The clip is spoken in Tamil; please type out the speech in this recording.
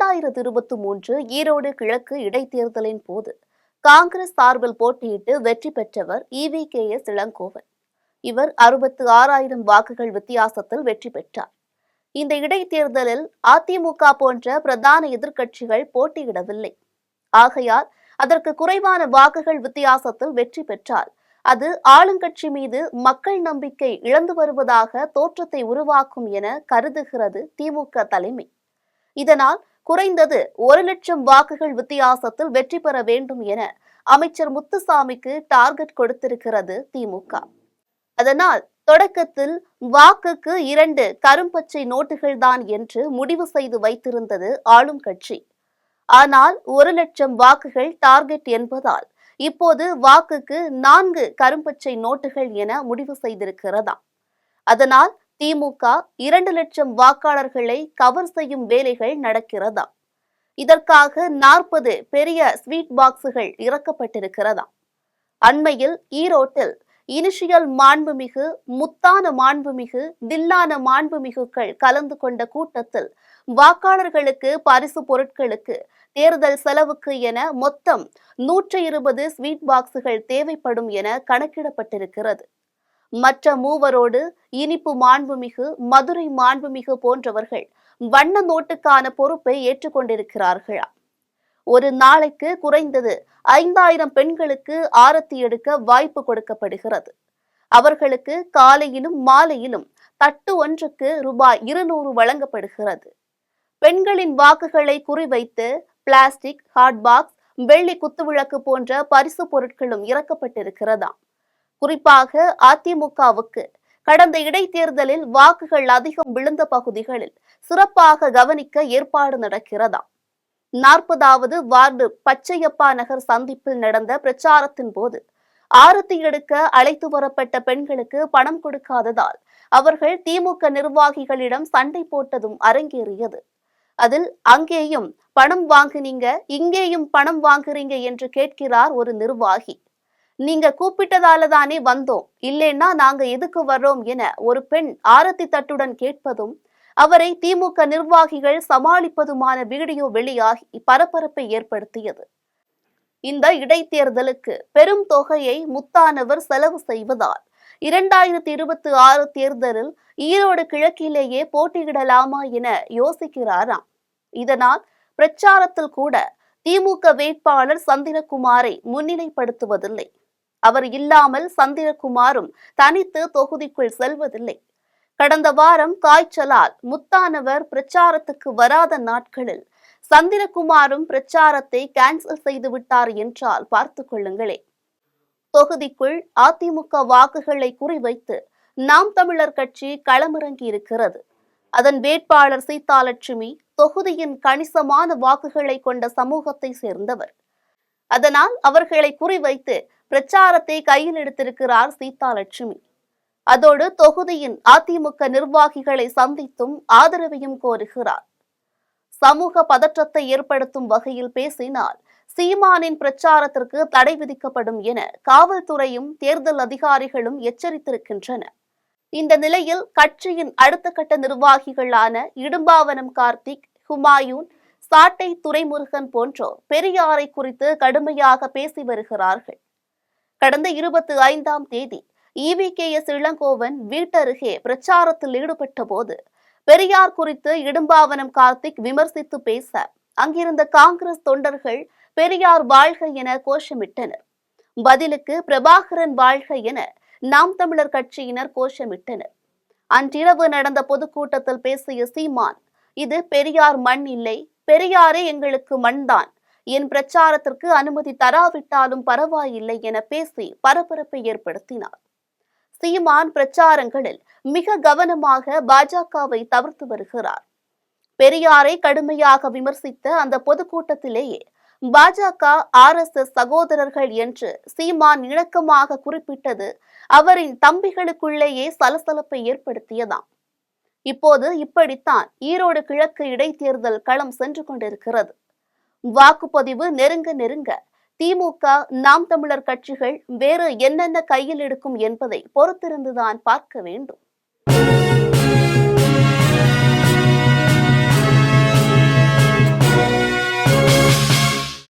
2023 ஈரோடு கிழக்கு இடைத்தேர்தலின் போது காங்கிரஸ் சார்பில் போட்டியிட்டு வெற்றி பெற்றவர் EVKS இளங்கோவன். இவர் 66,000 வாக்குகள் வித்தியாசத்தில் வெற்றி பெற்றார். இந்த இடைத்தேர்தலில் அதிமுக போன்ற பிரதான எதிர்க்கட்சிகள் போட்டியிடவில்லை. ஆகையால் அதற்கு குறைவான வாக்குகள் வித்தியாசத்தில் வெற்றி பெற்றால் அது ஆளுங்கட்சி மீது மக்கள் நம்பிக்கை இழந்து வருவதாக தோற்றத்தை உருவாக்கும் என கருதுகிறது திமுக தலைமை. இதனால் குறைந்தது 1,00,000 வாக்குகள் வித்தியாசத்தில் வெற்றி பெற வேண்டும் என அமைச்சர் முத்துசாமிக்கு டார்கெட் கொடுத்திருக்கிறது திமுக. அதனால் தொடக்கத்தில் வாக்குக்கு 2 கரும்பச்சை நோட்டுகள் தான் என்று முடிவு செய்து வைத்திருந்தது ஆளும் கட்சி. ஆனால் 1,00,000 வாக்குகள் டார்கெட் என்பதால் இப்போது வாக்குக்கு 4 கரும்பச்சை நோட்டுகள் என முடிவு செய்திருக்கிறதாம். அதனால் திமுக 2,00,000 வாக்காளர்களை கவர் செய்யும் வேலைகள் நடக்கிறதாம். இதற்காக 40 பெரிய ஸ்வீட் பாக்ஸுகள் இறக்கப்பட்டிருக்கிறதாம். அண்மையில் ஈரோட்டில் இனிஷியல் மாண்புமிகு, முத்தான மாண்புமிகு, தில்லான மாண்புமிகுக்கள் கலந்து கொண்ட கூட்டத்தில் வாக்காளர்களுக்கு பரிசு பொருட்களுக்கு தேர்தல் செலவுக்கு என மொத்தம் 120 ஸ்வீட் பாக்ஸுகள் தேவைப்படும் என கணக்கிடப்பட்டிருக்கிறது. மற்ற மூவரோடு இனிப்பு மாண்புமிகு, மதுரை மாண்புமிகு போன்றவர்கள் வண்ண நோட்டுக்கான பொறுப்பை ஏற்றுக்கொண்டிருக்கிறார்களா? ஒரு நாளைக்கு குறைந்தது 5,000 பெண்களுக்கு ஆரத்தி எடுக்க வாய்ப்பு கொடுக்கப்படுகிறது. அவர்களுக்கு காலையிலும் மாலையிலும் தட்டு ஒன்றுக்கு ரூபாய் 200 வழங்கப்படுகிறது. பெண்களின் வாக்குகளை குறிவைத்து பிளாஸ்டிக், ஹாட் பாக்ஸ், வெள்ளி குத்துவிளக்கு போன்ற பரிசு பொருட்களும் இறக்கப்பட்டிருக்கிறதாம். குறிப்பாக அதிமுகவுக்கு கடந்த இடைத்தேர்தலில் வாக்குகள் அதிகம் விழுந்த பகுதிகளில் சிறப்பாக கவனிக்க ஏற்பாடு நடக்கிறதாம். 40வது வார்டு பச்சையப்பா நகர் சந்திப்பில் நடந்த பிரச்சாரத்தின் போது ஆரத்தி எடுக்க அழைத்து வரப்பட்ட பெண்களுக்கு பணம் கொடுக்காததால் அவர்கள் திமுக நிர்வாகிகளிடம் சண்டை போட்டதும் அரங்கேறியது. அதில் அங்கேயும் பணம் வாங்குனீங்க, இங்கேயும் பணம் வாங்குறீங்க என்று கேட்கிறார் ஒரு நிர்வாகி. நீங்க கூப்பிட்டதால தானே வந்தோம், இல்லைன்னா நாங்க எதுக்கு வர்றோம் என ஒரு பெண் ஆரத்தி தட்டுடன் கேட்பதும் அவரை திமுக நிர்வாகிகள் சமாளிப்பதுமான வீடியோ வெளியாகி பரபரப்பை ஏற்படுத்தியது. இந்த இடைத்தேர்தலுக்கு பெரும் தொகையை முத்தானவர் செலவு செய்வதால் 2026 தேர்தலில் ஈரோடு கிழக்கிலேயே போட்டியிடலாமா என யோசிக்கிறாராம். இதனால் பிரச்சாரத்தில் கூட திமுக வேட்பாளர் சந்திரகுமாரை முன்னிலைப்படுத்துவதில்லை. அவர் இல்லாமல் சந்திரகுமாரும் தனித்து தொகுதிக்குள் செல்வதில்லை. கடந்த வாரம் காய்ச்சலால் முத்தானவர் பிரச்சாரத்துக்கு வராத நாட்களில் சந்திரகுமாரும் பிரச்சாரத்தை கேன்சல் செய்து விட்டார் என்றால் பார்த்து கொள்ளுங்களே. தொகுதிக்குள் அதிமுக வாக்குகளை குறிவைத்து நாம் தமிழர் கட்சி களமிறங்கி இருக்கிறது. அதன் வேட்பாளர் சீதாலட்சுமி தொகுதியின் கணிசமான வாக்குகளை கொண்ட சமூகத்தை சேர்ந்தவர். அதனால் அவர்களை குறிவைத்து பிரச்சாரத்தை கையில் எடுத்திருக்கிறார் சீதாலட்சுமி. அதோடு தொகுதியின் அதிமுக நிர்வாகிகளை சந்தித்தும் ஆதரவையும் கோருகிறார். சமூக பதற்றத்தை ஏற்படுத்தும் வகையில் பேசினால் சீமானின் பிரச்சாரத்திற்கு தடை விதிக்கப்படும் என காவல்துறையும் தேர்தல் அதிகாரிகளும் எச்சரித்திருக்கின்றன. இந்த நிலையில் கட்சியின் அடுத்த கட்ட நிர்வாகிகளான இடும்பாவனம் கார்த்திக், ஹுமாயூன், சாட்டை துரைமுருகன் போன்றோர் பெரியாரை குறித்து கடுமையாக பேசி வருகிறார்கள். கடந்த 25ஆம் தேதி EVKS இளங்கோவன் வீட்டருகே பிரச்சாரத்தில் ஈடுபட்ட போது பெரியார் குறித்து இடும்பாவனம் கார்த்திக் விமர்சித்து பேச அங்கிருந்த காங்கிரஸ் தொண்டர்கள் பெரியார் வாழ்க என கோஷமிட்டனர். பதிலுக்கு பிரபாகரன் வாழ்க என நாம் தமிழர் கட்சியினர் கோஷமிட்டனர். அன்றிரவு நடந்த பொதுக்கூட்டத்தில் பேசிய சீமான், இது பெரியார் மண் இல்லை, பெரியாரே எங்களுக்கு மண்தான், என் பிரச்சாரத்திற்கு அனுமதி தராவிட்டாலும் பரவாயில்லை என பேசி பரபரப்பை ஏற்படுத்தினார். சீமான் பிரச்சாரங்களில் மிக கவனமாக பாஜகவை தவிர்த்து வருகிறார். பெரியாரை கடுமையாக விமர்சித்த அந்த பொதுக்கூட்டத்திலேயே பாஜக, RSS சகோதரர்கள் என்று சீமான் இணக்கமாக குறிப்பிட்டது அவரின் தம்பிகளுக்குள்ளேயே சலசலப்பை ஏற்படுத்தியதாம். இப்போது இப்படித்தான் ஈரோடு கிழக்கு இடைத்தேர்தல் களம் சென்று கொண்டிருக்கிறது. வாக்குப்பதிவு நெருங்க நெருங்க திமுக, நாம் தமிழர் கட்சிகள் வேறு என்னென்ன கையில் எடுக்கும் என்பதை பொறுத்திருந்துதான் பார்க்க வேண்டும்.